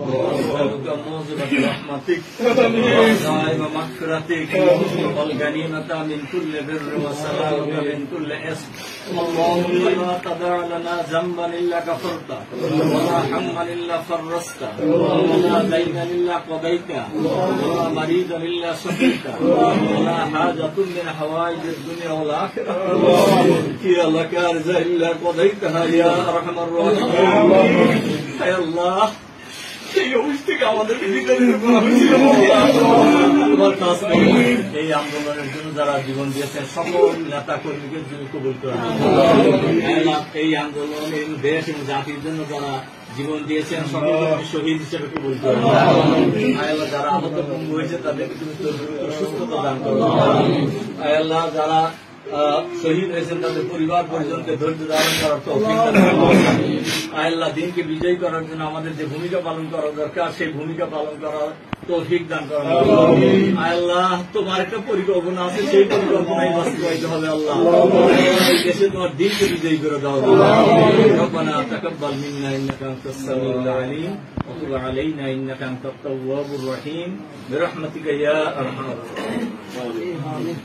ونسألك موجبة رحمتك وعزائم مغفرتك والغنيمة من كل بر والسلامة من كل إثم. اللهم لا تدع لنا ذنبا إلا غفرته ولا هما إلا فرجته ولا دينا إلا قضيته ولا مريضا إلا شفيته ولا حاجة من حوائج الدنيا والآخرة هي لك رضا إلا قضيتها يا أرحم الراحمين. يا الله এই অবস্থাকে আমাদের এই আন্দোলনের জন্য যারা জীবন দিয়েছেন সকল নেতা কর্মীকে কবুল করেন। এই আন্দোলন এই দেশ এবং জাতির জন্য যারা জীবন দিয়েছেন সকল শহীদ হিসেবে কবুল করেন। আল্লাহ যারা আহত পঙ্গু হয়েছে তাদেরকে তুমি সুস্থতা দান করো। আল্লাহ যারা শহীদ হয়েছেন তাদের পরিবার পরিজনকে ধৈর্য ধারণ করার তৌফিক দান করুন। আল্লাহ দিনকে বিজয়ী করার জন্য আমাদের যে ভূমিকা পালন করা দরকার সেই ভূমিকা পালন করার তৌফিক দান করুন। আল্লাহ তোমার একটা পরিকল্পনা আছে, সেই পরিকল্পনায় বাস্তবায়িত হবে। আল্লাহ এই দেশে তোমার দিনকে বিজয়ী করে দাও। রব্বানা তাকাব্বাল মিন্না ইন্নাকা আনতাস সামিউল আলিম ওয়া তুব আলাইনা ইন্নাকা আনতাত তাওয়াবুর রহিম বিরহমাতিকা ইয়া আরহামার রাহিমিন।